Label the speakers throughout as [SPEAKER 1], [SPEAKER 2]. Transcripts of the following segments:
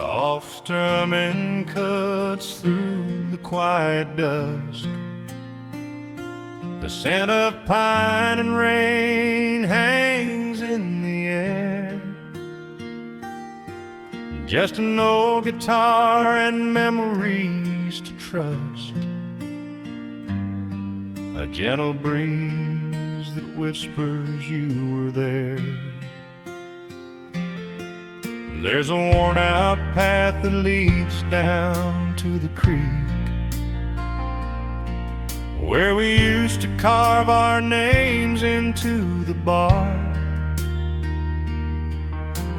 [SPEAKER 1] Soft strumming cuts through the quiet dusk. The scent of pine and rain hangs in the air. Just an old guitar and memories to trust. A gentle breeze that whispers you were there. There's a worn-out path that leads down to the creek, where we used to carve our names into the bark.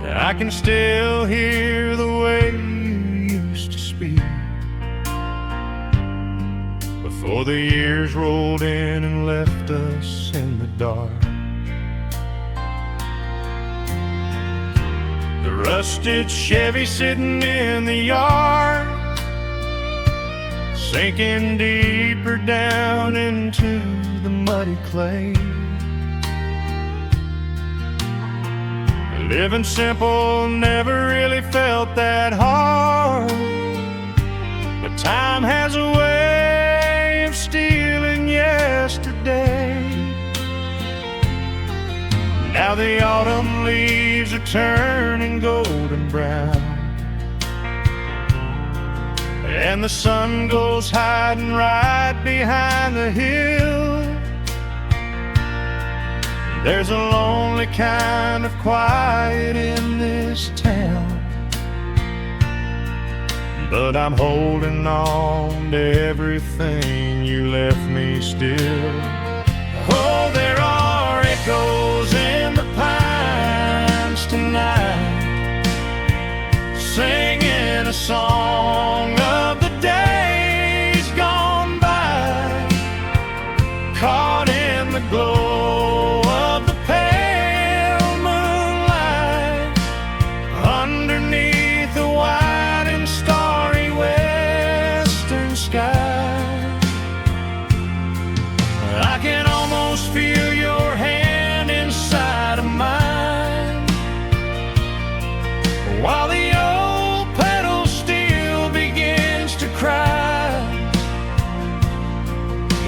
[SPEAKER 1] And I can still hear the way you used to speak before the years rolled in and left us in the dark. The rusted Chevy sitting in the yard, sinking deeper down into the muddy clay. Living simple never really felt that hard, but time has a way of stealing yesterday. Now the autumn leaves are turning golden brown, and the sun goes hiding right behind the hill. There's a lonely kind of quiet in this town, but I'm holding on to everything you left me still. Oh, there are echoes in the pines tonight, singing a song of the days gone by, caught in the glow of the pale moonlight, underneath the wide and starry western sky. I can almost feel your hand inside of mine, while the old pedal steel begins to cry.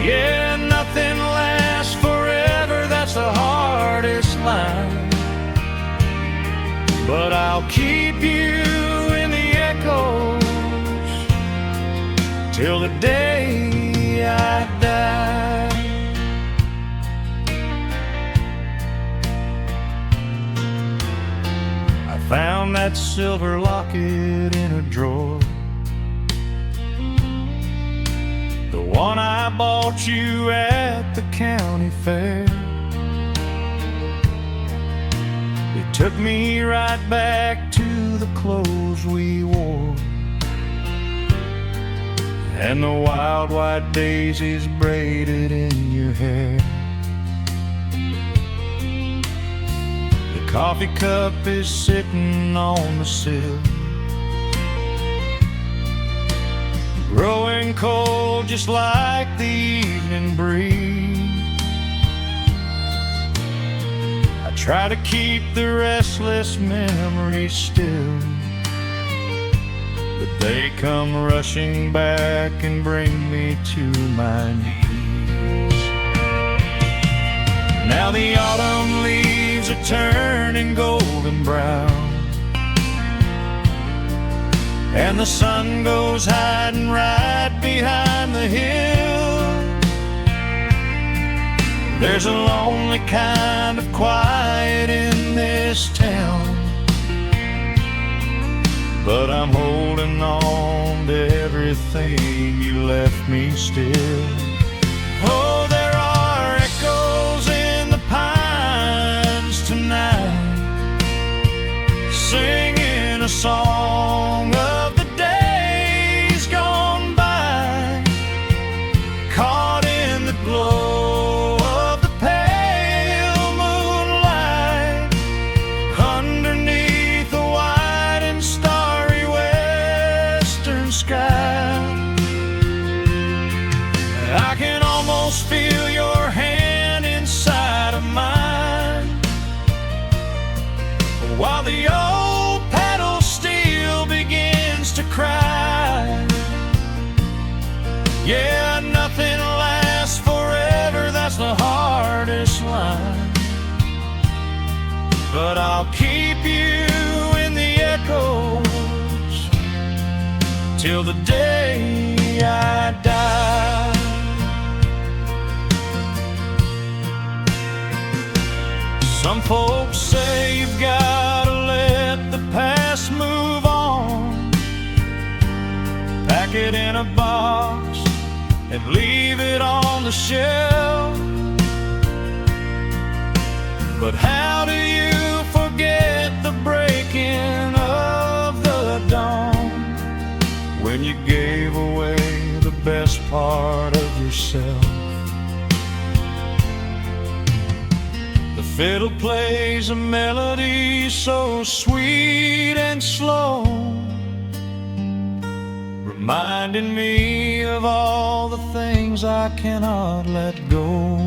[SPEAKER 1] Yeah, nothing lasts forever, that's the hardest line, but I'll keep you in the echoes till the day I die. I found that silver locket in a drawer, the one I bought you at the county fair. It took me right back to the clothes we wore, and the wild white daisies braided in your hair. The coffee cup is sitting on the sill, growing cold just like the evening breeze. I try to keep the restless memories still, but they come rushing back and bring me to my knees. Now the autumn leaves are turning golden brown, and the sun goes hiding right behind the hill. There's a lonely kind of quiet in this town, but I'm holding on to everything you left me still. Oh, there are echoes in the pines tonight, singing a song of the days gone by, caught in the glow of the pale moonlight, underneath the wide and starry western sky. I can almost feel your hand inside of mine, while the old pedal steel begins I'll keep you in the echoes till the day I die. Some folks say you've got to let the past move on, pack it in a box and leave it on the shelf. But how do you forget the breaking of the dawn, when you gave away the best part of yourself? The fiddle plays a melody so sweet and slow, reminding me of all the things I cannot let go.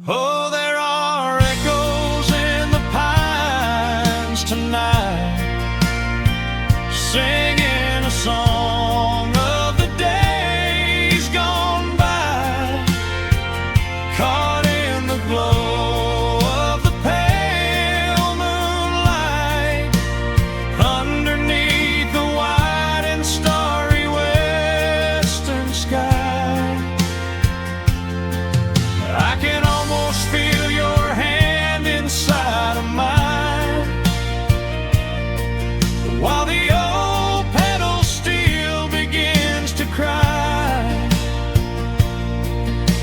[SPEAKER 1] Oh, there are echoes in the pines tonight, singing a song of the days gone by, caught in the glow of the pale moonlight, underneath the wide and starry western sky. I can almost feel your hand inside of mine, while the old pedal steel begins to cry.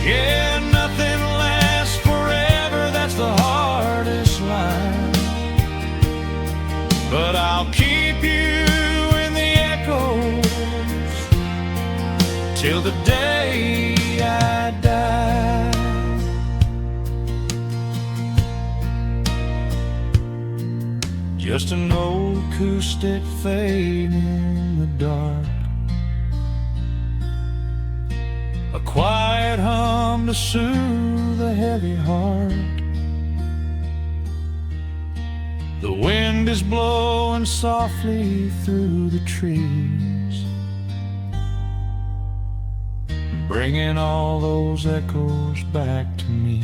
[SPEAKER 1] Yeah, nothing lasts forever, that's the hardest line. But I'll keep you in the echoes till the day I die. Just an old acoustic fading in the dark, a quiet hum to soothe a heavy heart. The wind is blowing softly through the trees, bringing all those echoes back to me.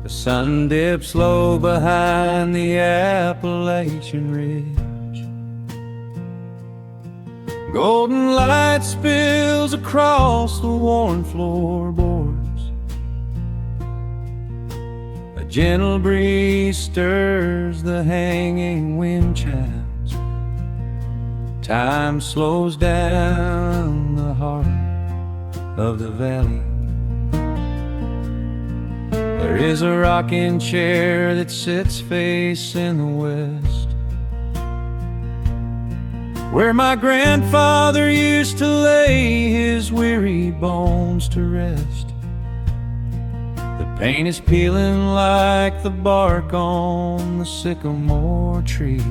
[SPEAKER 1] The sun dips low behind the Appalachian Ridge, golden light spills across the worn floorboards, a gentle breeze stirs the hanging wind chimes, time slows down the heart of the valley. There is a rocking chair that sits facing the west, where my grandfather used to lay his weary bones to rest. The paint is peeling like the bark on the sycamore tree,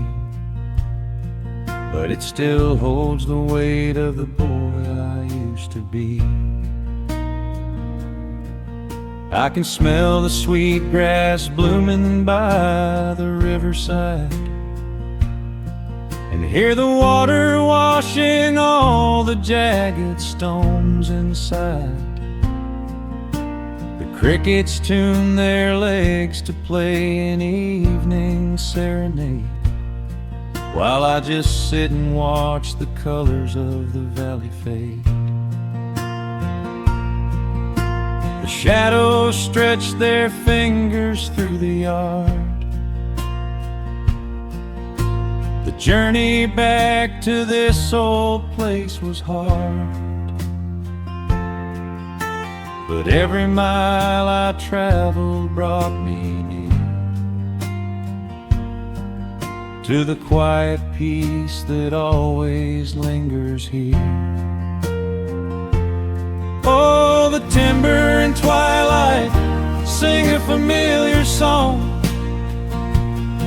[SPEAKER 1] but it still holds the weight of the boy I used to be. I can smell the sweet grass blooming by the riverside, and hear the water washing all the jagged stones inside. The crickets tune their legs to play an evening serenade, while I just sit and watch the colors of the valley fade. The shadows stretch their fingers through the yard. The journey back to this old place was hard, but every mile I traveled brought me near to the quiet peace that always lingers here. Oh, the timber and twilight sing a familiar song,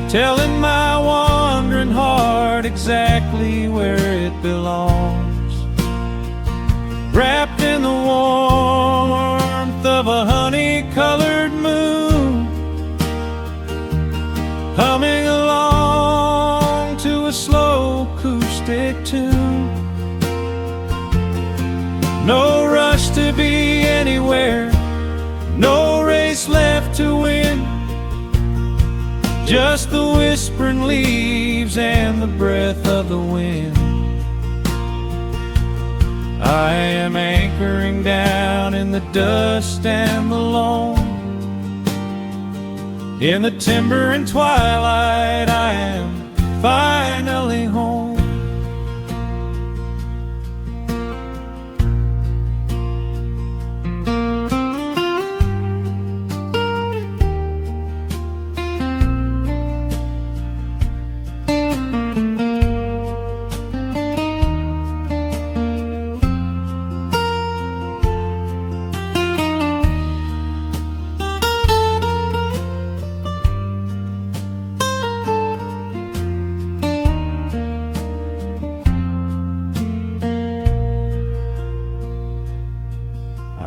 [SPEAKER 1] telling my wandering heart exactly where it belongs. Wrapped in the warmth of a honey-colored moon, humming along to a slow acoustic tune. No rush to be anywhere, no race left to win, just the whispering leaves and the breath of the wind. I am anchoring down in the dust and the loam. In the timber and twilight, I am finally home.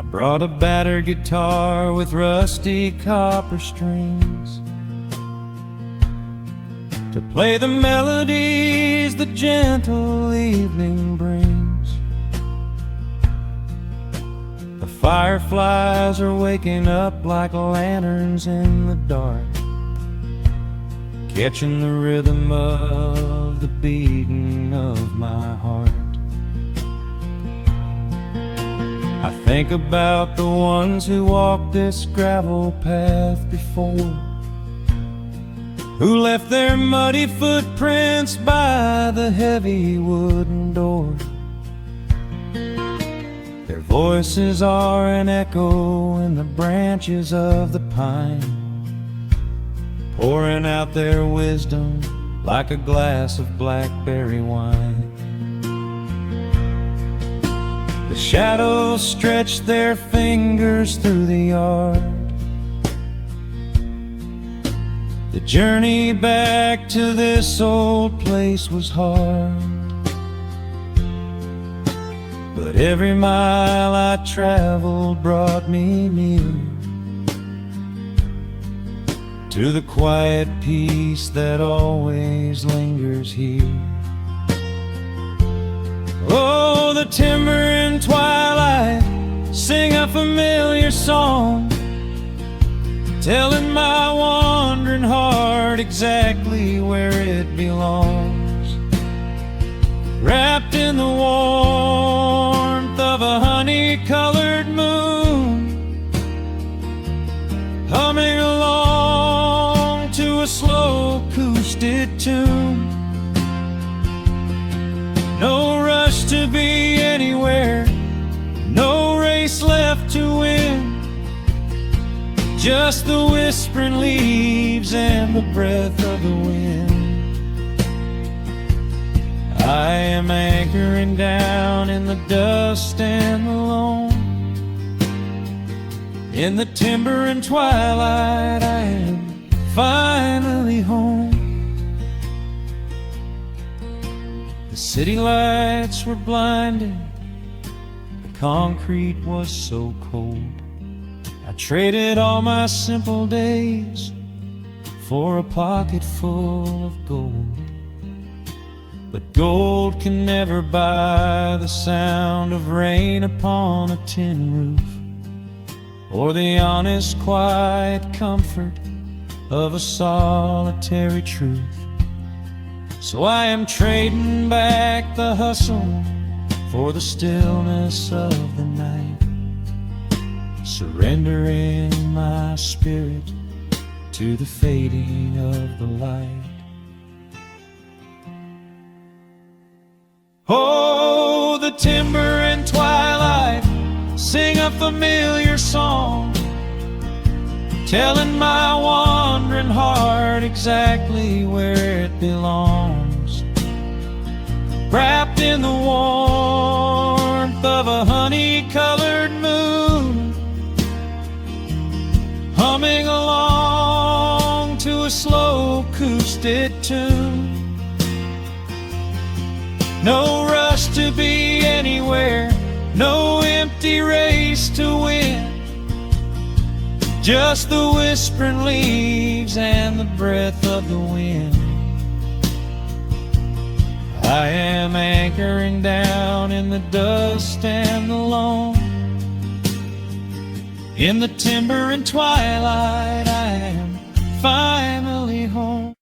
[SPEAKER 1] Brought a battered guitar with rusty copper strings to play the melodies the gentle evening brings. The fireflies are waking up like lanterns in the dark, catching the rhythm of the beating of my heart. I think about the ones who walked this gravel path before, who left their muddy footprints by the heavy wooden door. Their voices are an echo in the branches of the pine, pouring out their wisdom like a glass of blackberry wine. The shadows stretch their fingers through the yard. The journey back to this old place was hard, but every mile I traveled brought me near to the quiet peace that always lingers here. Oh, the timber and twilight sing a familiar song, telling my wandering heart exactly where it belongs. Wrapped in the warmth of a honey-colored moon, humming along to a slow acoustic tune. No rush to be anywhere, no race left to win, just the whispering leaves and the breath of the wind. I am anchoring down in the dust and the loam. In the timber and twilight, I am finally home. The city lights were blinding, the concrete was so cold. I traded all my simple days for a pocket full of gold. But gold can never buy the sound of rain upon a tin roof, or the honest, quiet comfort of a solitary truth. So I am trading back the hustle for the stillness of the night, surrendering my spirit to the fading of the light. Oh, the timber and twilight sing a familiar song, telling my wandering heart exactly where it belongs. Wrapped in the warmth of a honey-colored moon, humming along to a slow acoustic tune. No rush to be anywhere, no empty race to win, just the whispering leaves and the breath of the wind. I am anchoring down in the dust and the loam. In the timber and twilight, I am finally home.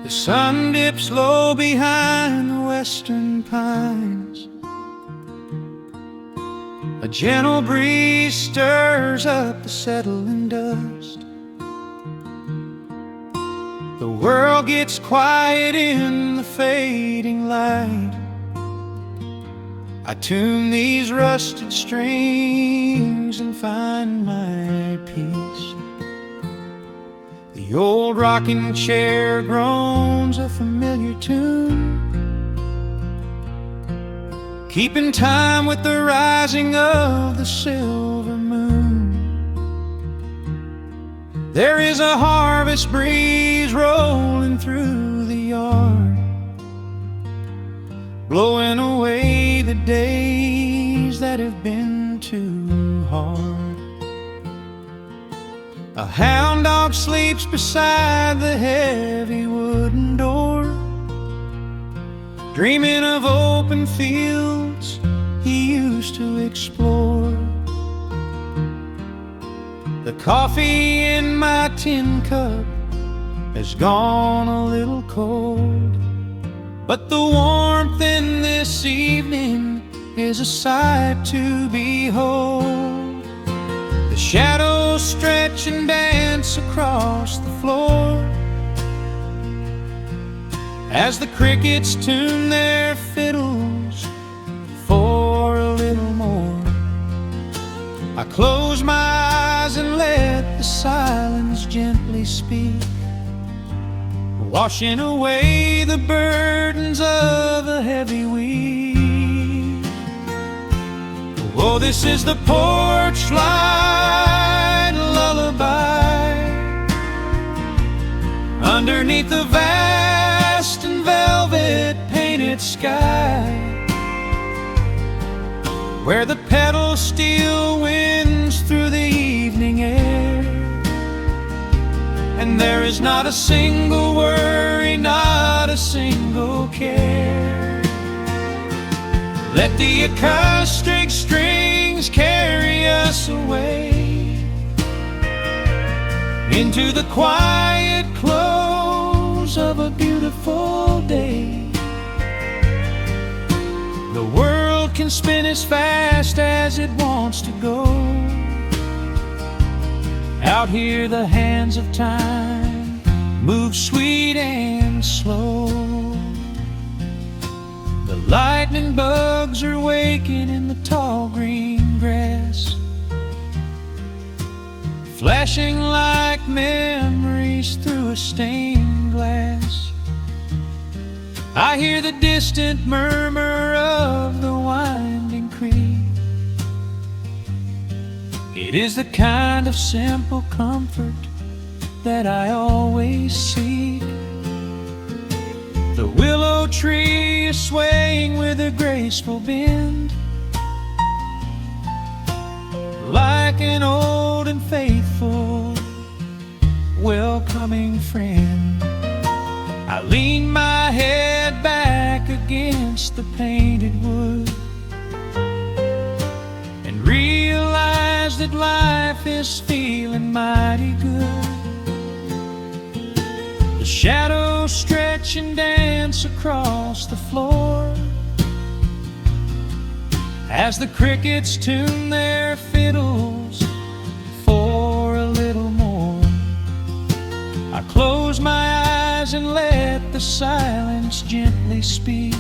[SPEAKER 1] The sun dips low behind the western pines. A gentle breeze stirs up the settling dust. The world gets quiet in the fading light. I tune these rusted strings and find my peace. The old rocking chair groans a familiar tune, keeping time with the rising of the silver moon. There is a harvest breeze rolling through the yard, blowing away the days that have been too hard. A hound dog sleeps beside the heavy wooden door, dreaming of open fields he used to explore. The coffee in my tin cup has gone a little cold, but the warmth in this evening is a sight to behold. The shadows stretch and dance across the floor as the crickets tune their fiddles for a little more. I close my eyes and let the silence gently speak, washing away the burdens of a heavy week. Oh, this is the porch light lullaby underneath the vast and velvet painted sky, where the petals steal winds through the evening air, and there is not a single worry, not a single care. Let the acoustic strings carry us away into the quiet close of a beautiful day. The world can spin as fast as it wants to go. Out here the hands of time move sweet and slow. The lightning bugs are waking in the tall green grass, flashing like memories through a stained glass. I hear the distant murmur of the winding creek. It is the kind of simple comfort that I always seek. The willow tree is swaying with a graceful bend, like an old and faithful welcoming friend. I lean my head back against the painted wood and realize that life is feeling mighty good. The shadows stretch and dance across the floor as the crickets tune their fiddles for a little more. I close my eyes and let the silence gently speak,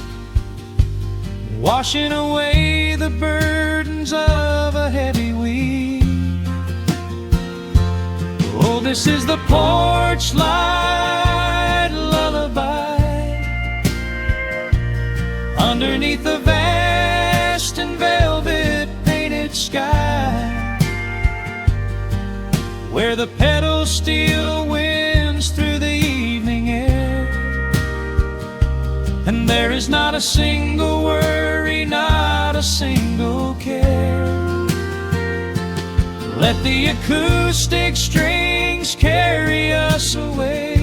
[SPEAKER 1] washing away the burdens of a heavy week. Oh, this is the porch light lullaby, underneath the vast and velvet painted sky, where the petals still winds through the evening air, and there is not a single worry, not a single care. Let the acoustic strings carry us away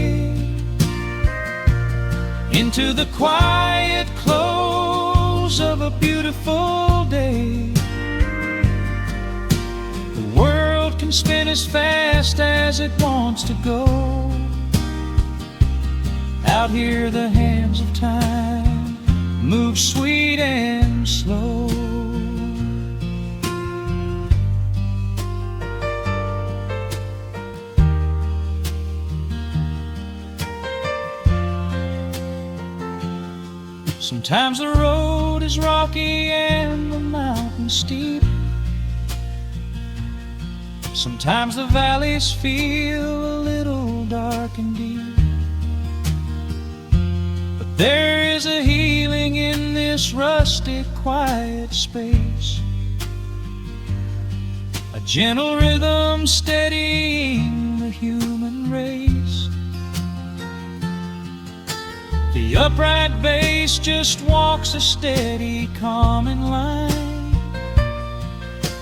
[SPEAKER 1] into the quiet close of a beautiful day. The world can spin as fast as it wants to go. Out here the hands of time move sweet and slow. Sometimes the road is rocky and the mountain steep. Sometimes the valleys feel a little dark and deep. But there is a healing in this rustic, quiet space, a gentle rhythm steadying the human race. The upright bass just walks a steady, calming line,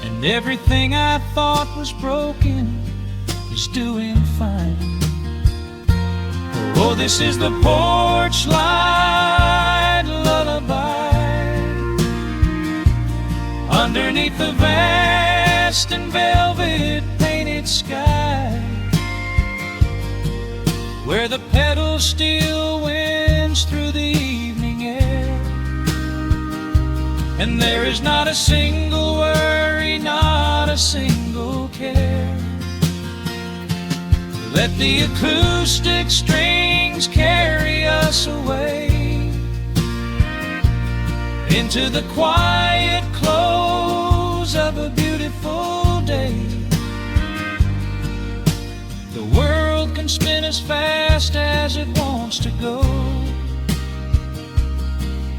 [SPEAKER 1] and everything I thought was broken is doing fine. Oh, this is the porch light lullaby, underneath the vast and velvet painted sky, where the petals still winds through the evening air, and there is not a single worry, not a single care. Let the acoustic strings carry us away into the quiet close of a beautiful day. The world can spin as fast as it wants to go.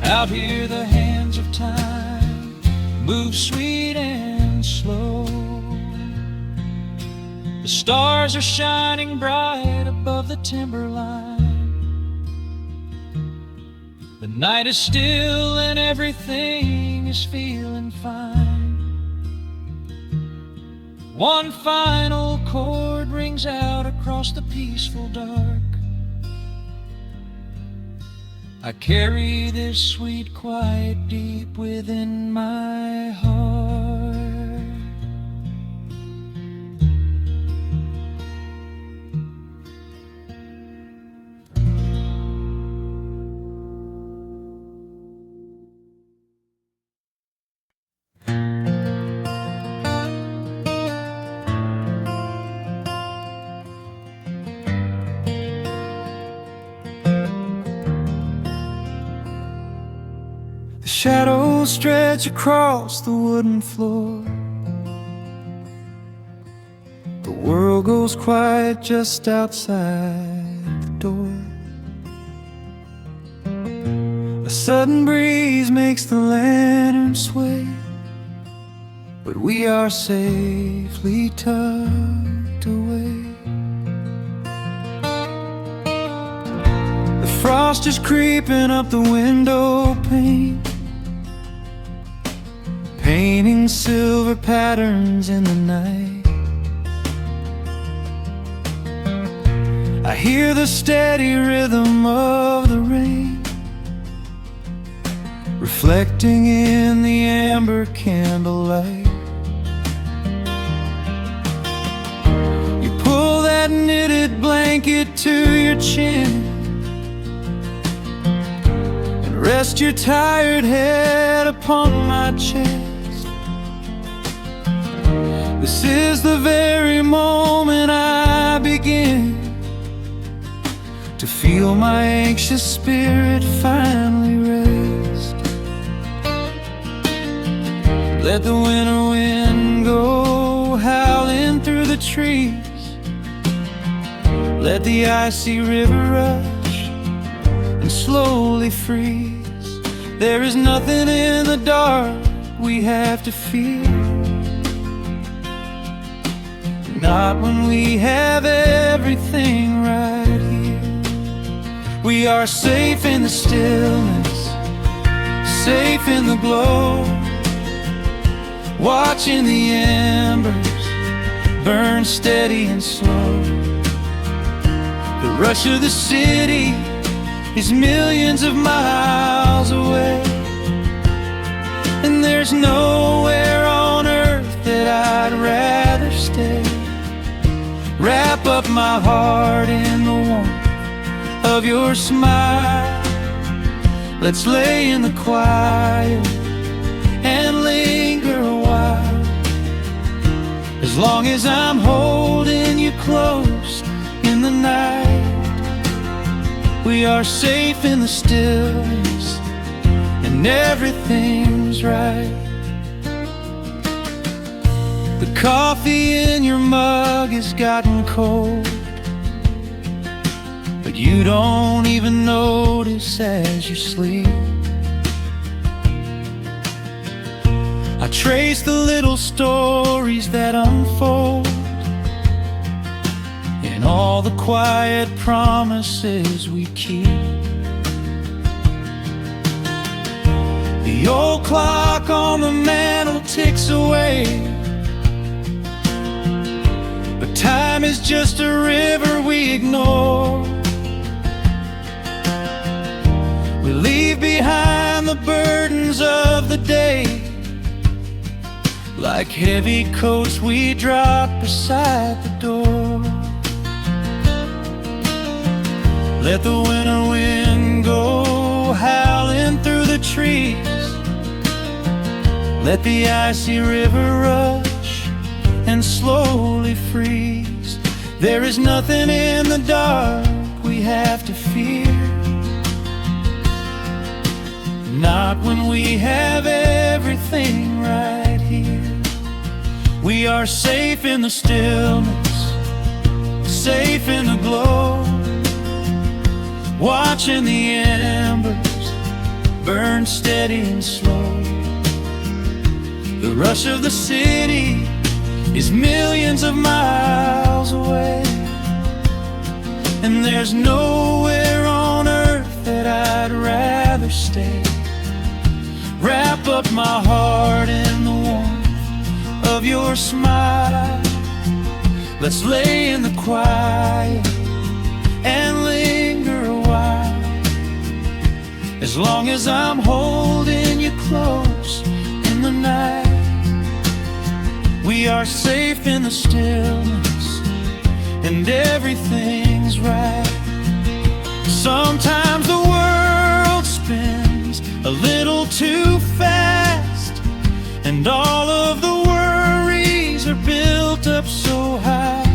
[SPEAKER 1] Out here the hands of time move sweet and slow. The stars are shining bright above the timberline. The night is still and everything is feeling fine. One final chord rings out across the peaceful dark. I carry this sweet quiet deep within my heart. The shadows stretch across the wooden floor. The world goes quiet just outside the door. A sudden breeze makes the lantern sway, but we are safely tucked away. The frost is creeping up the window pane, painting silver patterns in the night. I hear the steady rhythm of the rain reflecting in the amber candlelight. You pull that knitted blanket to your chin and rest your tired head upon my chest. This is the very moment I begin to feel my anxious spirit finally rest. Let the winter wind go howling through the trees. Let the icy river rush and slowly freeze. There is nothing in the dark we have to fear, not when we have everything right here. We are safe in the stillness, safe in the glow, watching the embers burn steady and slow. The rush of the city is millions of miles away, and there's nowhere on earth that I'd rather stay. Wrap up my heart in the warmth of your smile. Let's lay in the quiet and linger a while. As long as I'm holding you close in the night, we are safe in the stillness, and everything's right. The coffee in your mug has gotten cold, but you don't even notice as you sleep. I trace the little stories that unfold in all the quiet promises we keep. The old clock on the mantel ticks away, but time is just a river we ignore. We leave behind the burdens of the day, like heavy coats we drop beside the door. Let the winter wind go howling through the trees. Let the icy river rush and slowly freeze. There is nothing in the dark we have to fear, not when we have everything right here. We are safe in the stillness, safe in the glow, watching the embers burn steady and slow. The rush of the city is millions of miles away, and there's nowhere on earth that I'd rather stay. Wrap up my heart in the warmth of your smile. Let's lay in the quiet and linger a while. As long as I'm holding you close in the night, we are safe in the stillness, and everything's right. Sometimes the world spins a little too fast, and all of the worries are built up so high.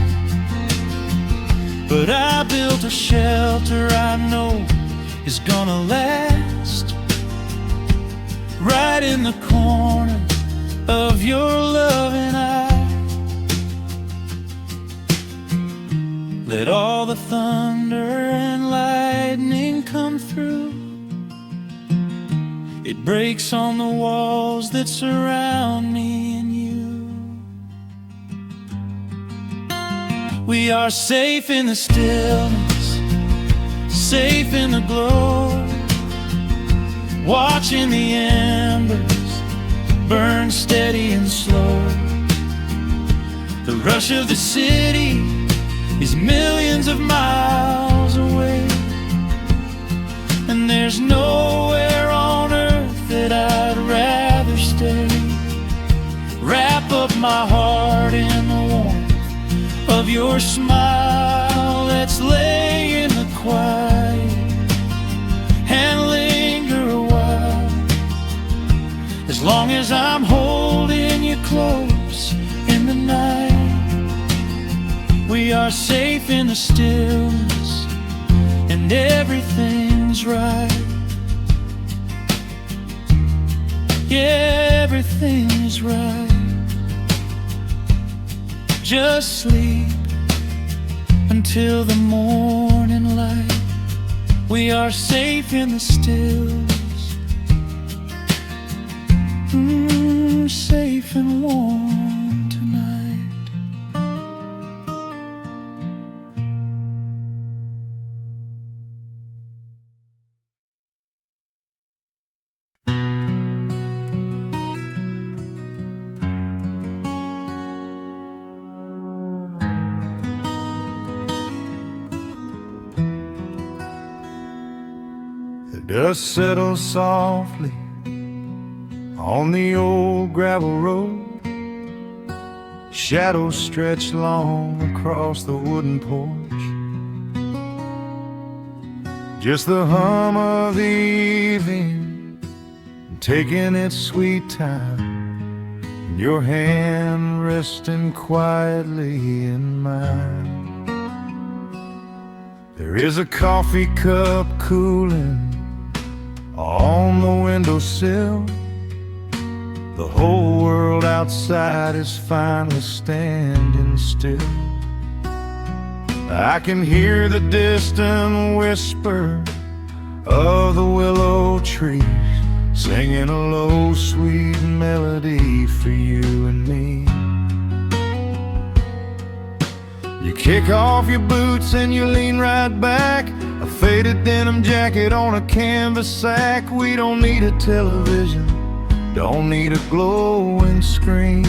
[SPEAKER 1] But I built a shelter I know is gonna last, right in the corner of your loving eye. Let all the thunder and lightning come through. It breaks on the walls that surround me and you. We are safe in the stillness, safe in the glow, watching the embers burn steady and slow. The rush of the city is millions of miles away, and there's nowhere on earth that I'd rather stay. Wrap up my heart in the warmth of your smile. Let's lay in the quiet and linger a while. As long as I'm holding you close in the night, we are safe in the stillness, and everything's right. Yeah, everything's right. Just sleep until the morning light. We are safe in the stills, safe and warm tonight. The dust settles softly on the old gravel road. Shadows stretch long across the wooden porch. Just the hum of the evening taking its sweet time, and your hand resting quietly in mine. There is a coffee cup cooling on the windowsill. The whole world outside is finally standing still. I can hear the distant whisper of the willow trees, singing a low, sweet melody for you and me. You kick off your boots and you lean right back, a faded denim jacket on a canvas sack. We don't need a television, don't need a glowing screen.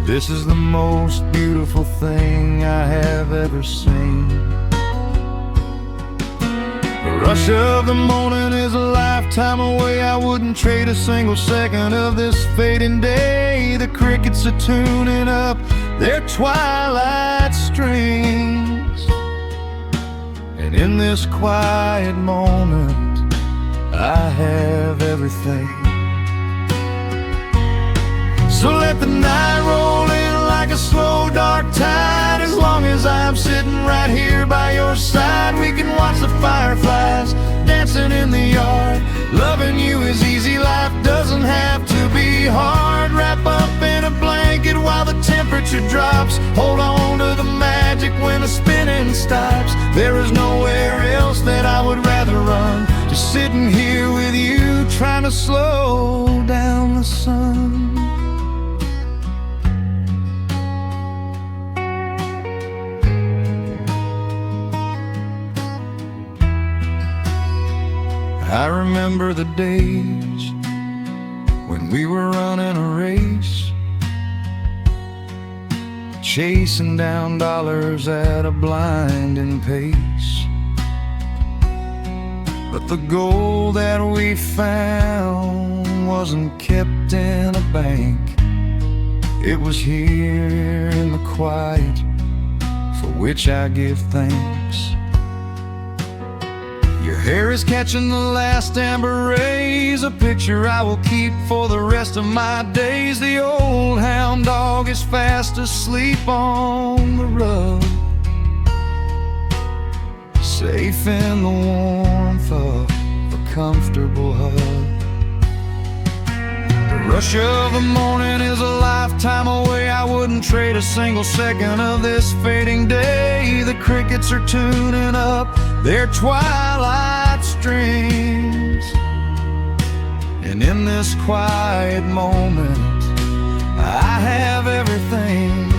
[SPEAKER 1] This is the most beautiful thing I have ever seen. The rush of the morning is a lifetime away. I wouldn't trade a single second of this fading day. The crickets are tuning up their twilight strings, and in this quiet moment I have everything. So let the night roll in like a slow dark tide. As long as I'm sitting right here by your side, we can watch the fireflies dancing in the yard. Loving you is easy, life doesn't have to be hard. Wrap up in a blanket while the temperature drops. Hold on to the magic when the spinning stops. There is nowhere else that I would rather run, just sitting here with you, trying to slow down the sun. I remember the days when we were running a race, chasing down dollars at a blinding pace. But the gold that we found wasn't kept in a bank. It was here in the quiet, for which I give thanks. Your hair is catching the last amber rays, a picture I will keep for the rest of my days. The old hound dog is fast asleep on the rug, safe in the warmth of a comfortable hug. The rush of the morning is a lifetime away. I wouldn't trade a single second of this fading day. The crickets are tuning up their twilight strings, and in this quiet moment I have everything.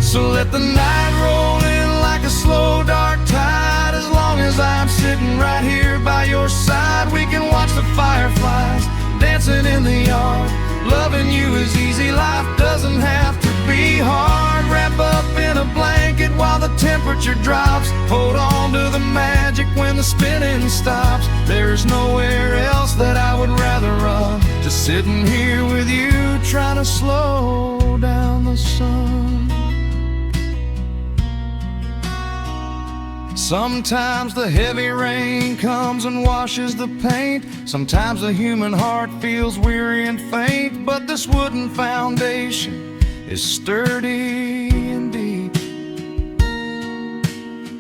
[SPEAKER 1] So let the night roll in like a slow dark tide. As long as I'm sitting right here by your side, we can watch the fireflies dancing in the yard. Loving you is easy, life doesn't have to be hard. Wrap up in a blanket while the temperature drops. Hold on to the magic when the spinning stops. There's nowhere else that I would rather run, just sitting here with you, trying to slow down the sun. Sometimes the heavy rain comes and washes the paint. Sometimes the human heart feels weary and faint. But this wooden foundation is sturdy and deep,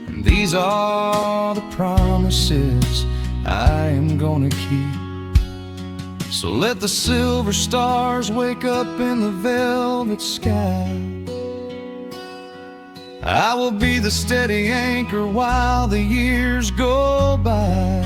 [SPEAKER 1] and These are the promises I am gonna keep. So let the silver stars wake up in the velvet sky. I will be the steady anchor while the years go by.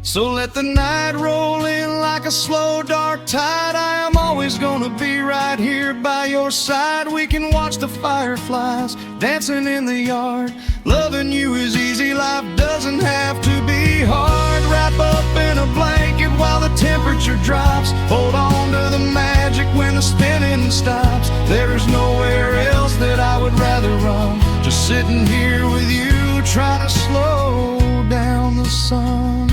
[SPEAKER 1] So let the night roll in like a slow dark tide. I am always gonna be right here by your side. We can watch the fireflies dancing in the yard. Loving you is easy, life doesn't have to be hard. Wrap up in a blanket while the temperature drops. Hold on to the magic when the spinning stops. There's nowhere else that I would rather run. Just sitting here with you, trying to slow down the sun.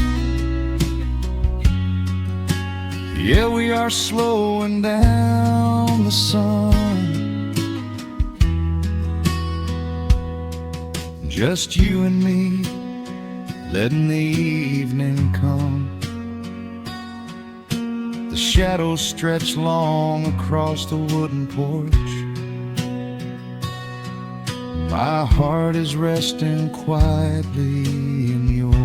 [SPEAKER 1] Yeah, we are slowing down the sun. Just you and me, letting the evening come. The shadows stretch long across the wooden porch. My heart is resting quietly in yours.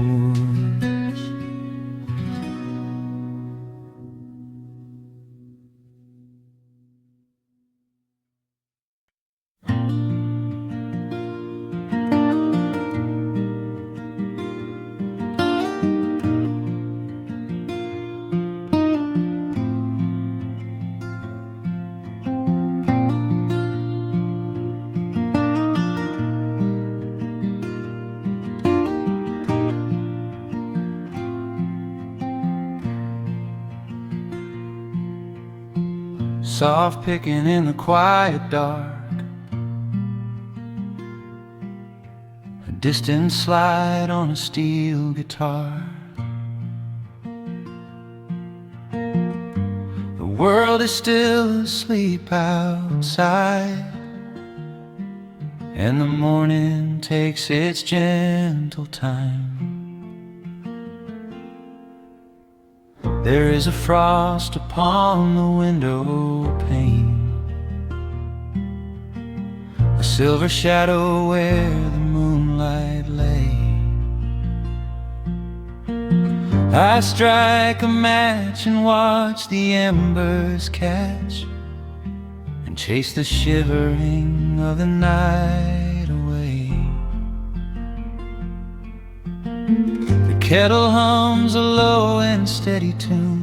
[SPEAKER 1] Soft picking in the quiet dark, a distant slide on a steel guitar. The world is still asleep outside, and the morning takes its gentle time. There is a frost upon the window pane, a silver shadow where the moonlight lay. I strike a match and watch the embers catch, and chase the shivering of the night away. The kettle hums a low and steady tune.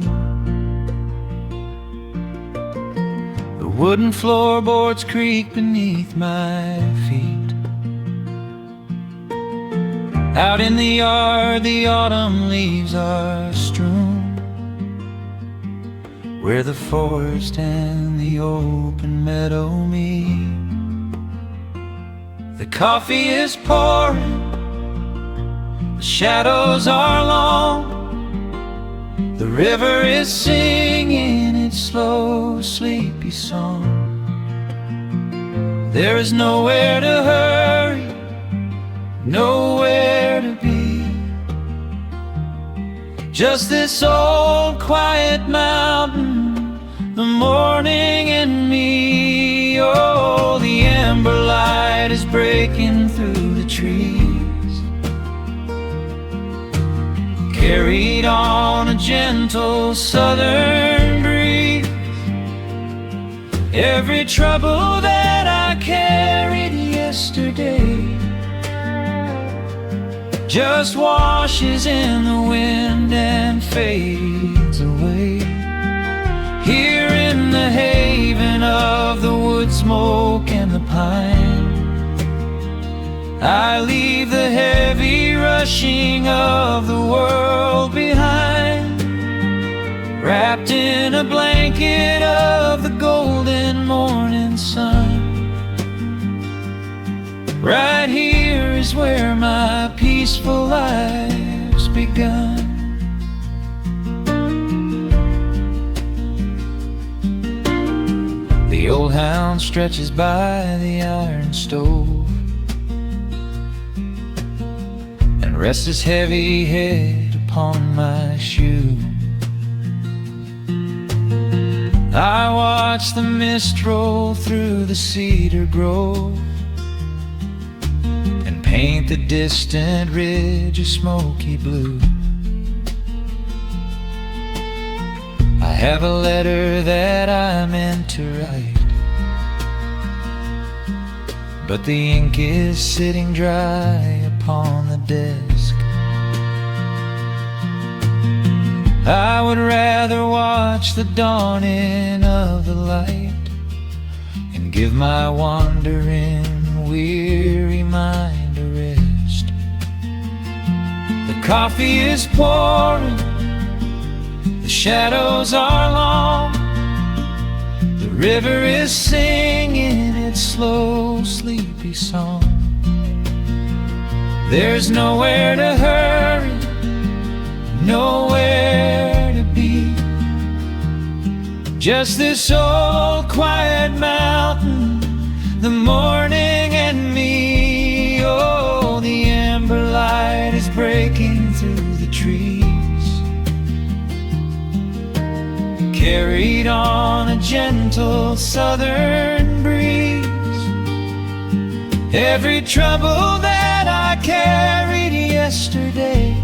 [SPEAKER 1] The wooden floorboards creak beneath my feet. Out in the yard, the autumn leaves are strewn, where the forest and the open meadow meet. The coffee is pouring, the shadows are long, the river is singing its slow, sleepy song. There is nowhere to hurry, nowhere to be, just this old quiet mountain, the morning and me. Oh, the ember light is breaking through the trees, carried on a gentle southern breeze. Every trouble that I carried yesterday just washes in the wind and fades away. Here in the haven of the wood smoke and the pine, I leave the heavy rushing of the world behind, wrapped in a blanket of the golden morning sun. Right here is where my peaceful life's begun. The old hound stretches by the iron stove and rests his heavy head upon my shoe. I watch the mist roll through the cedar grove, paint the distant ridge a smoky blue. I have a letter that I meant to write, but the ink is sitting dry upon the desk. I would rather watch the dawning of the light and give my wandering, weary mind a rest. The coffee is pouring, the shadows are long, the river is singing its slow, sleepy song. There's nowhere to hurry, nowhere to be, just this old quiet mountain, the morning and me. Oh, the amber light is breaking through the trees, carried on a gentle southern breeze. Every trouble that I carried yesterday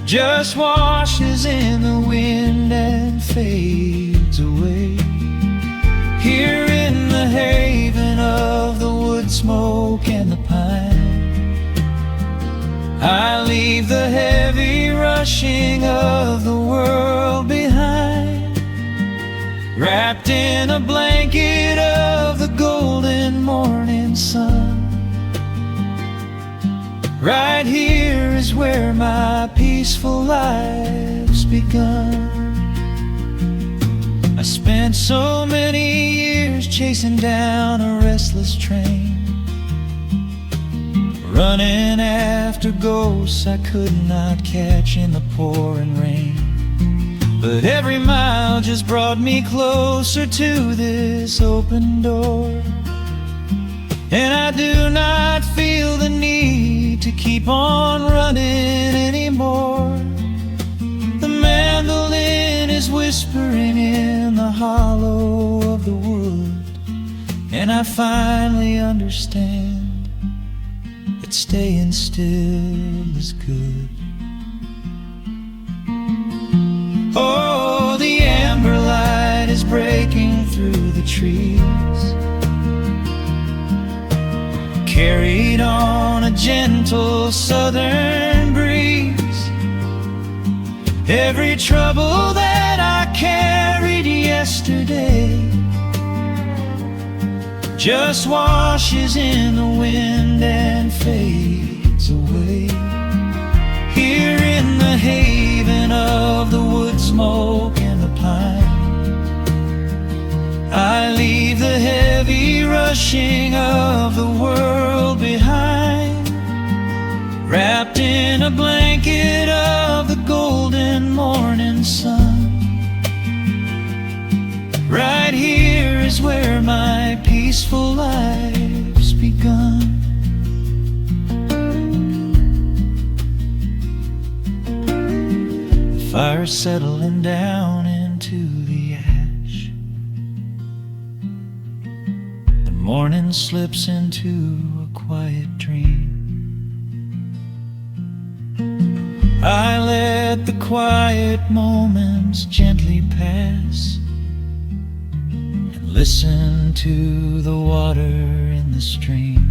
[SPEAKER 1] just washes in the wind and fades away. Here in the haven of the wood smoke and the pine, I leave the heavy rushing of the world behind, wrapped in a blanket of the golden morning sun. Right here is where my peaceful life's begun. I spent so many years chasing down a restless train, running after ghosts I could not catch in the pouring rain. But every mile just brought me closer to this open door, and I do not feel the need to keep on running anymore. The mandolin is whispering in the hollow of the wood, and I finally understand that staying still is good. Oh, the amber light is breaking through the trees, carried on a gentle southern breeze. Every trouble that I carried yesterday just washes in the wind and fades away. Here in the haven of the wood smoke and the pine, I leave the heavy rushing of the world behind, wrapped in a blanket of the golden morning sun. Right here is where my peaceful life's begun. The fire's settling down into the ash, the morning slips into a quiet dream. I let the quiet moments gently pass and listen to the water in the stream.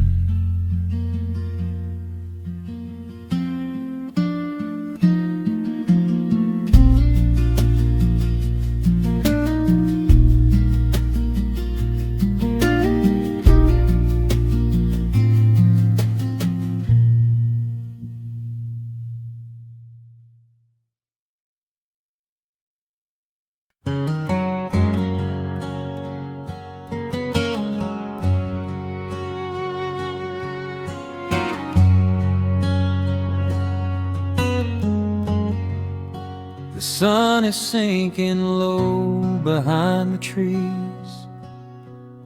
[SPEAKER 1] The sun is sinking low behind the trees.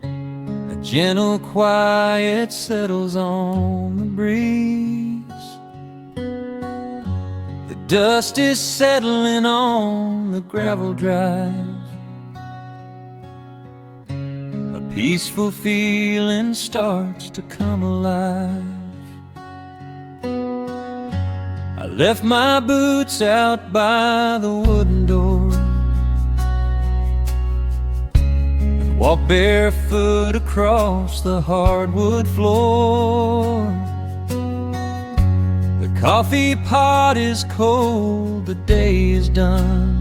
[SPEAKER 1] A gentle quiet settles on the breeze. The dust is settling on the gravel drive. A peaceful feeling starts to come alive. I left my boots out by the wooden door and walked barefoot across the hardwood floor. The coffee pot is cold, the day is done,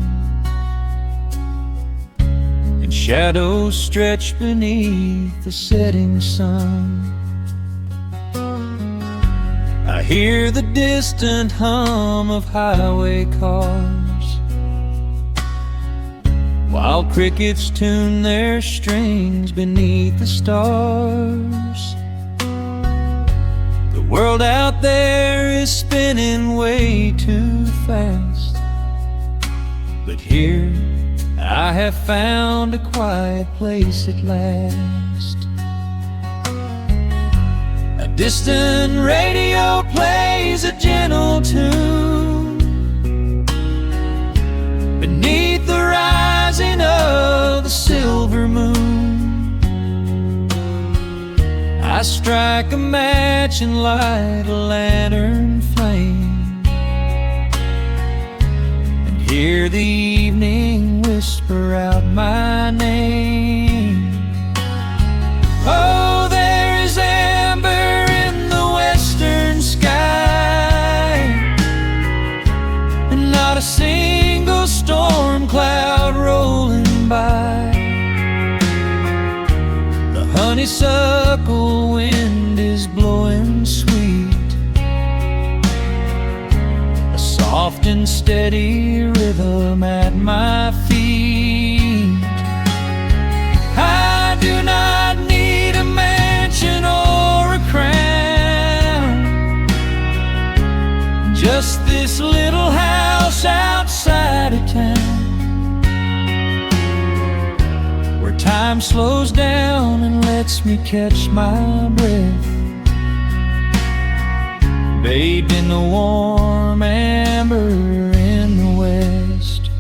[SPEAKER 1] and shadows stretch beneath the setting sun. I hear the distant hum of highway cars, while crickets tune their strings beneath the stars. The world out there is spinning way too fast, but here I have found a quiet place at last. A distant radio plays a gentle tune beneath the rising of the silver moon. I strike a match and light a lantern flame, and hear the evening whisper out my name. Oh, there is amber in the western sky, and not a single storm cloud rolling by. The honeysuckle wind is blowing sweet, a soft and steady rhythm at my feet. I do not need a mansion or a crown, just this little house outside of town, where time slows down and lets me catch my breath, bathed in the warm amber in the west.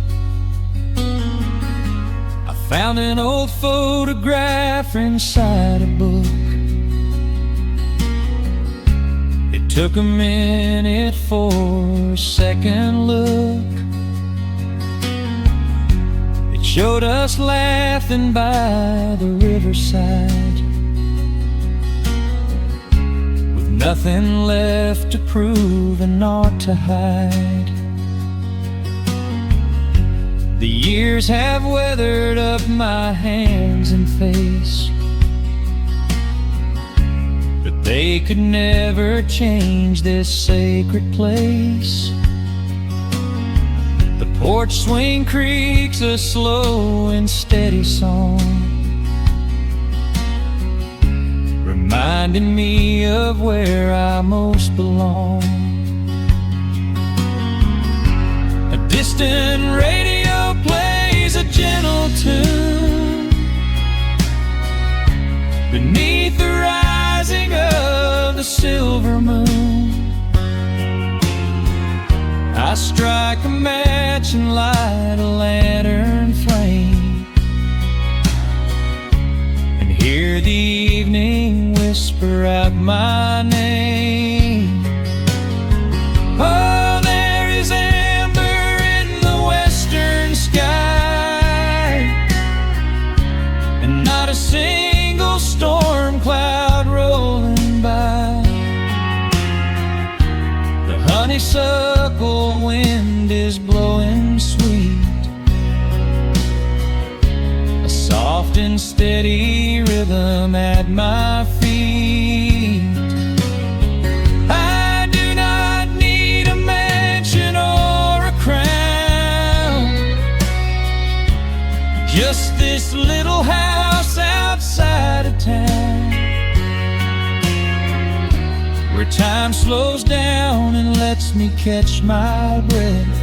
[SPEAKER 1] I found an old photograph inside a book. It took a minute for a second look. It showed us laughing by the riverside, with nothing left to prove and naught to hide. The years have weathered up my hands and face, but they could never change this sacred place. The porch swing creaks a slow and steady song, reminding me of where I most belong. A distant radio plays a gentle tune beneath the rising of the silver moon. I strike a match and light a lantern flame, and hear the evening whisper out my name. Oh, there is amber in the western sky, and not a single storm cloud rolling by. The honeysuckle wind is blowing sweet, a soft and steady rhythm at my feet. I do not need a mansion or a crown, just this little house outside of town, where time slows down and lets me catch my breath,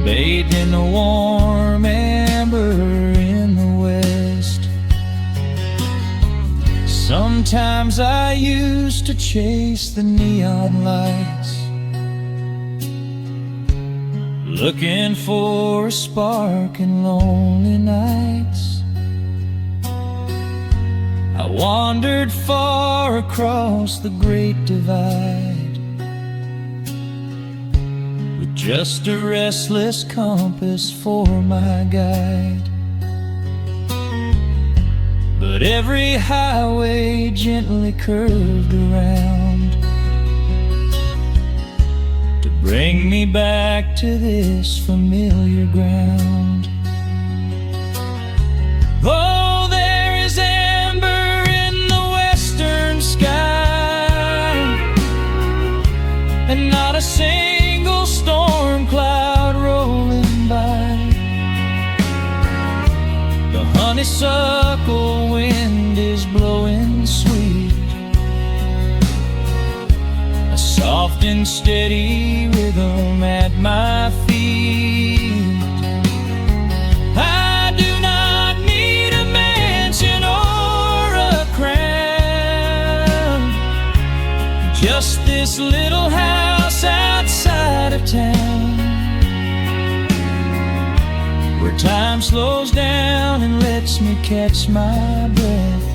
[SPEAKER 1] bathed in the warm amber in the west. Sometimes I used to chase the neon lights, looking for a spark in lonely nights. I wandered far across the great divide, with just a restless compass for my guide. But every highway gently curved around to bring me back to this familiar ground. Oh, there is amber in the western sky, and not a single storm cloud rolling by. The honeysuckle wind is blowing sweet, a soft and steady rhythm at my feet. I do not need a mansion or a crown, just this little house outside of town, where time slows down and lets me catch my breath,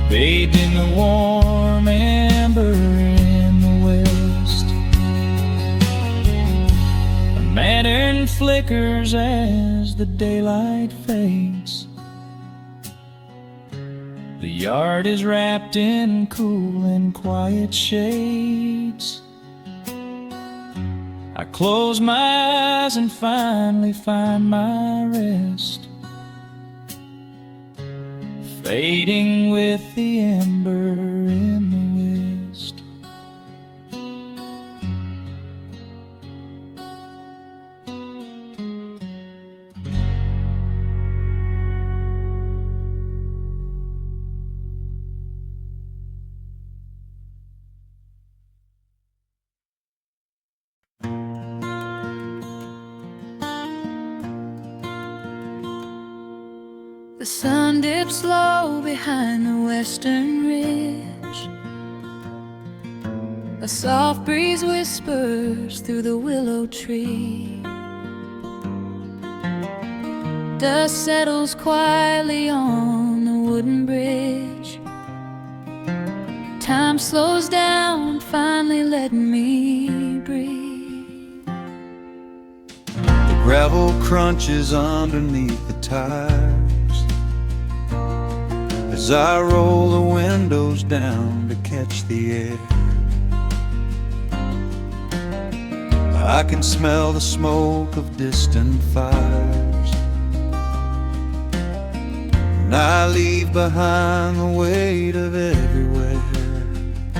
[SPEAKER 1] bathed in the warm amber in the west. A lantern flickers as the daylight fades. The yard is wrapped in cool and quiet shades. I close my eyes and finally find my rest, fading with the ember in the west.
[SPEAKER 2] The sun dips low behind the western ridge. A soft breeze whispers through the willow tree. Dust settles quietly on the wooden bridge. Time slows down, finally letting me breathe.
[SPEAKER 1] The gravel crunches underneath the tires as I roll the windows down to catch the air. I can smell the smoke of distant fires, and I leave behind the weight of everywhere.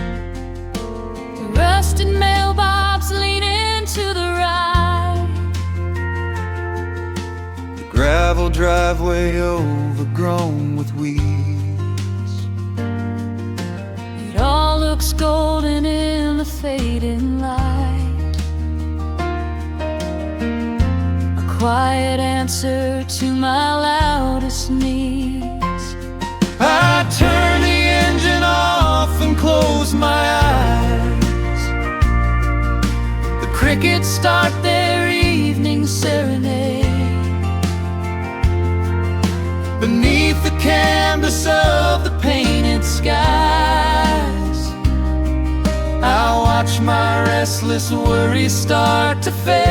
[SPEAKER 2] The rusted mailbox leaning to the right,
[SPEAKER 1] The gravel driveway overgrown with weeds.
[SPEAKER 2] it all looks golden in the fading light. A quiet answer to my loudest needs.
[SPEAKER 1] I turn the engine off and close my eyes. The crickets start their evening serenade. Beneath the canvas of the painted skies, I watch my restless worries start to fade.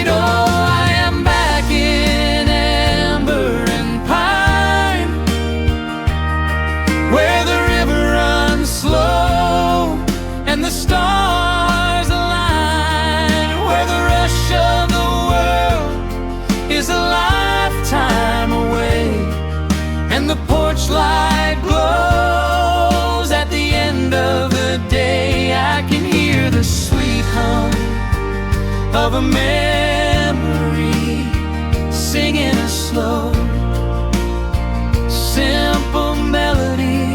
[SPEAKER 1] Oh, I am back in amber and pine, where the river runs slow and the stars align, where the rush of the world is a lifetime away, and the porch light glows at the end of the day. I can hear the sweet hum of a memory singing a slow, simple melody.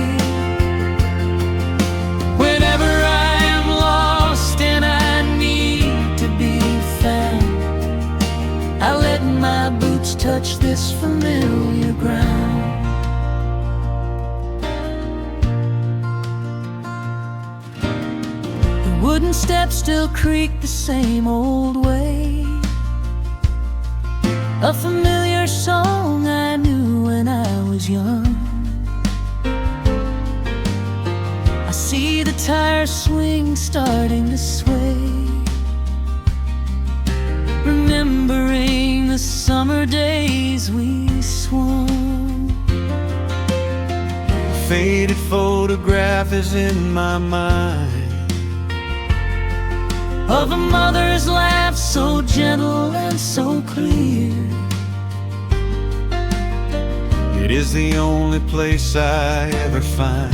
[SPEAKER 1] Whenever I am lost and I need to be found, I let my boots touch this familiar ground. The wooden steps still creak the same old way. A familiar song I knew
[SPEAKER 3] was young. I see the tire swing starting to sway, remembering the summer days we swung.
[SPEAKER 1] A faded photograph is in my mind
[SPEAKER 3] of a mother's laugh, so gentle and so clear.
[SPEAKER 1] It is the only place I ever find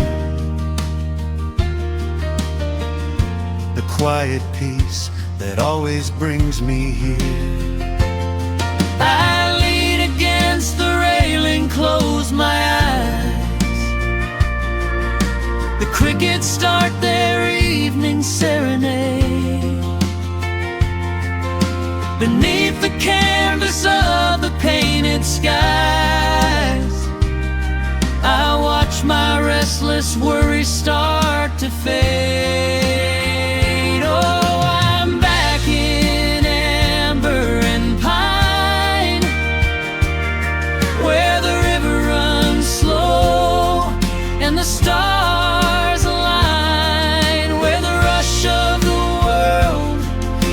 [SPEAKER 1] the quiet peace that always brings me here.
[SPEAKER 3] I lean against the railing, close my eyes. The crickets start their evening serenade. Beneath the canvas of the painted skies, I watch my restless worries start to fade. Oh, I'm back in amber and pine, where the river runs slow and the stars align, where the rush of the world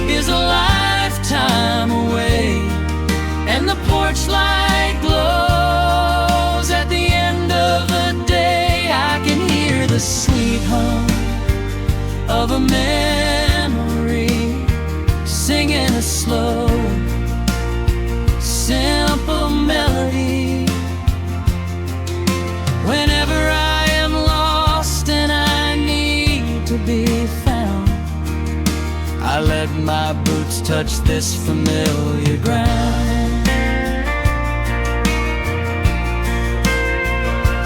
[SPEAKER 3] is a lifetime away, and the porch light glows at the end of the day. I can hear the sweet hum of a memory, singing a slow, simple melody. Whenever I am lost and I need to be found, I let my boots touch this familiar ground.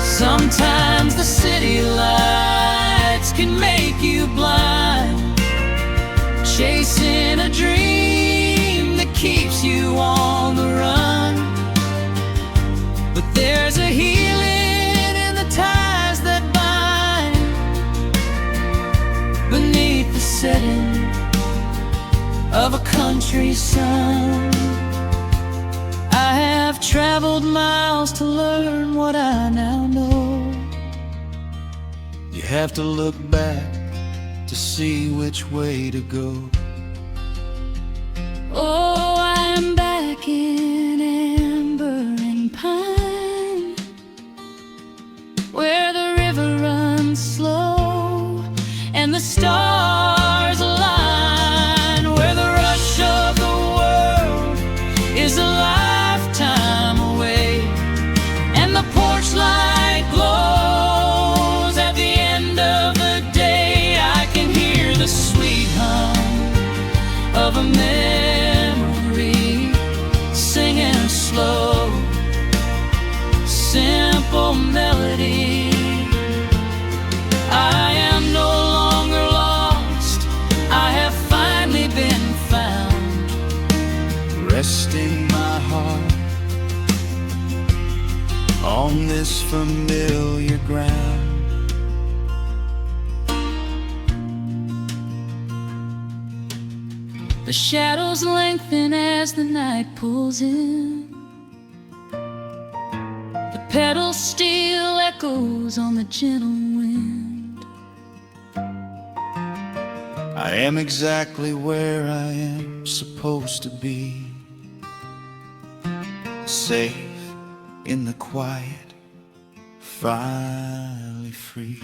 [SPEAKER 3] Sometimes the city lights can make you blind, chasing a dream that keeps you on the run. But there's a healing in the ties that bind beneath the setting of a country sun. I have traveled miles to learn what I now know.
[SPEAKER 1] You have to look back to see which way to go.
[SPEAKER 3] Oh, I'm back in amber and pine, where the river runs slow and the stars align, where the rush of the world is a lifetime away, and the porch light glows at the end of the day. I can hear the sweet hum of a memory, singing a slow, simple melody. I am no longer lost, I have finally been found,
[SPEAKER 1] Resting my heart on this familiar ground.
[SPEAKER 3] the shadows lengthen as the night pulls in. The pedal steel echoes on the gentle wind.
[SPEAKER 1] I am exactly where I am supposed to be, safe in the quiet, finally free.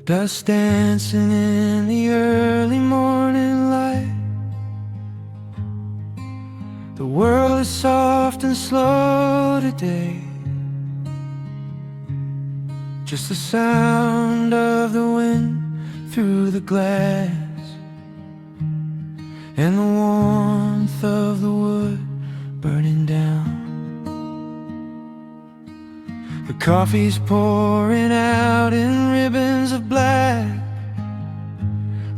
[SPEAKER 1] Dust dancing in the early morning light. The world is soft and slow today. Just the sound of the wind through the glass, and the warmth of the wood burning down. The coffee's pouring out in ribbons of black.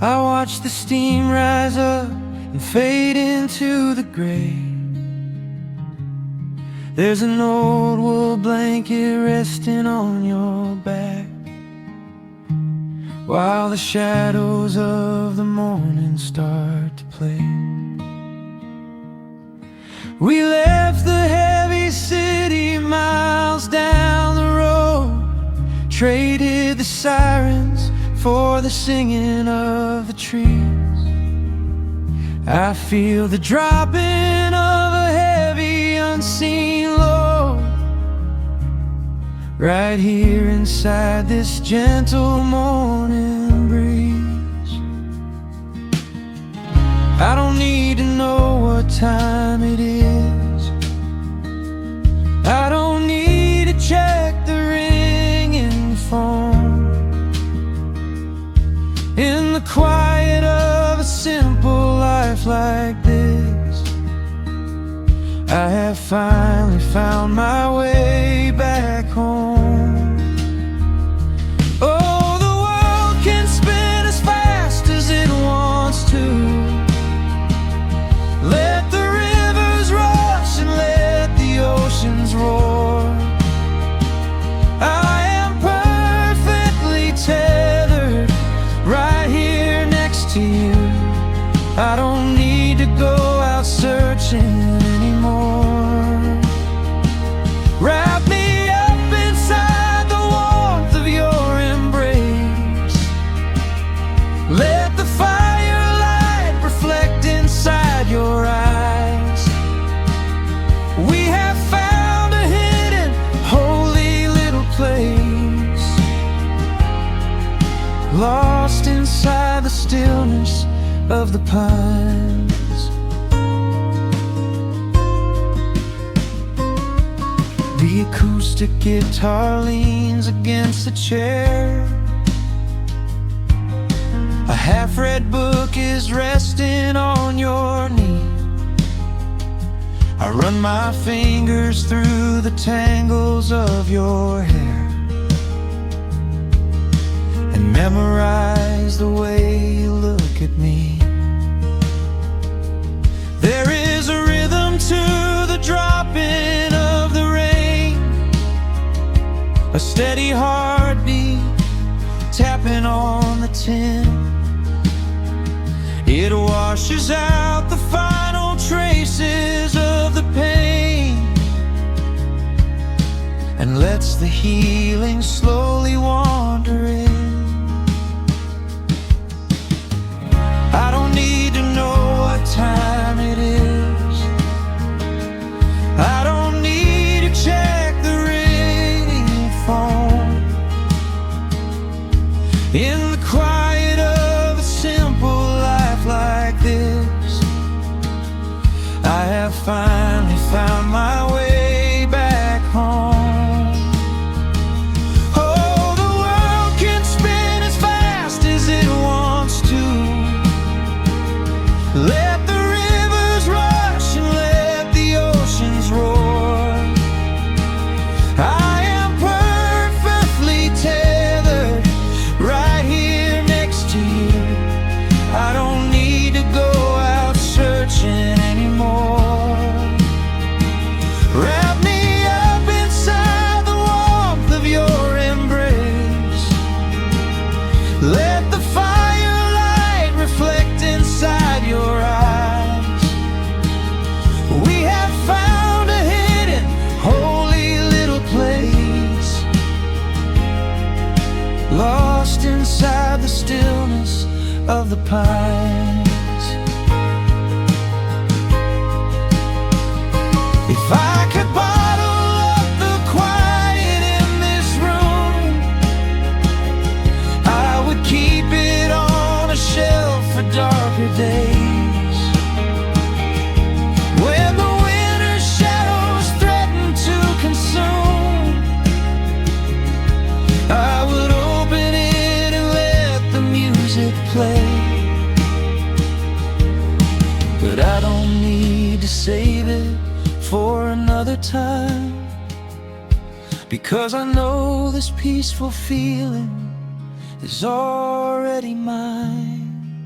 [SPEAKER 1] I watch the steam rise up and fade into the gray. There's an old wool blanket resting on your back, while the shadows of the morning start to play. We left the heavy city miles down the road, traded the sirens for the singing of the trees. I feel the dropping of a heavy unseen load right here inside this gentle morning breeze. I don't need to know what time it is. I don't need to check the ringing phone. In the quiet of a simple life like this, I have finally found my way back home. Oh, the world can spin as fast as it wants to. Let the rivers rush and let the oceans roar. I am perfectly tethered right here next to you. I don't need to go out searching anymore. Wrap me up inside the warmth of your embrace. Let the firelight reflect inside your eyes. We have found a hidden, holy little place, lost inside the stillness of the pines. The acoustic guitar leans against the chair. A half-read book is resting on your knee. I run my fingers through the tangles of your hair and memorize the way you look at me. There is a rhythm to the dropping of the rain, a steady heartbeat tapping on the tin. It washes out the final traces of the pain and lets the healing slowly wander in. I don't need to know what time it is. I don't need to check the ringing phone. In the quiet of a simple life like this, I have finally found my way back home. Oh, the world can spin as fast as it wants to. Let the rivers rush and let the oceans roar. I am perfectly tethered right here next to you. I don't need to go out searching anymore. Wrap me up inside the warmth of your embrace. Let the firelight reflect inside your eyes. We have found a hidden, holy little place, lost inside the stillness of the pines. If I could bottle up the quiet in this room, I would keep it on a shelf for darker days. When the winter's shadows threaten to consume, I would open it and let the music play. But I don't need to save it for another time, because I know this peaceful feeling is already mine.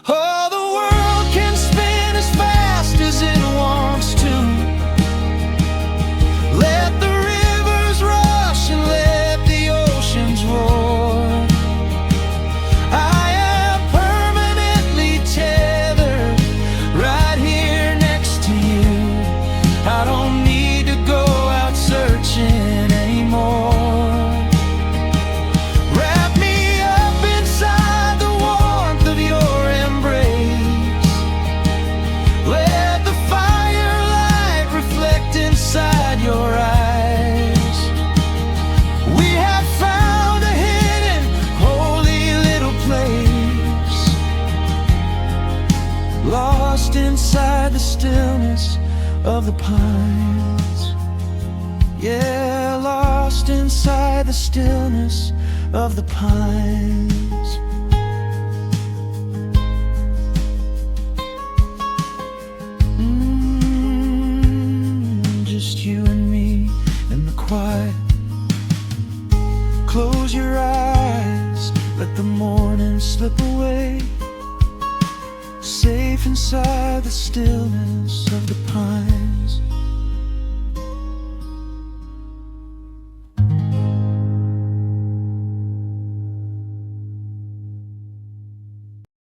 [SPEAKER 1] Oh, the world can spin as fast as it wants to. Let the rivers rush and let the oceans roar. I am permanently tethered right here next to you. I don't need to go out searching anymore. Wrap me up inside the warmth of your embrace. Let the firelight reflect inside your eyes. We have found a hidden, holy little place, lost inside the stillness of the pines. Yeah, lost inside the stillness of the pines. Just you and me in the quiet. Close your eyes, let the morning slip away. Safe inside the stillness of the pines.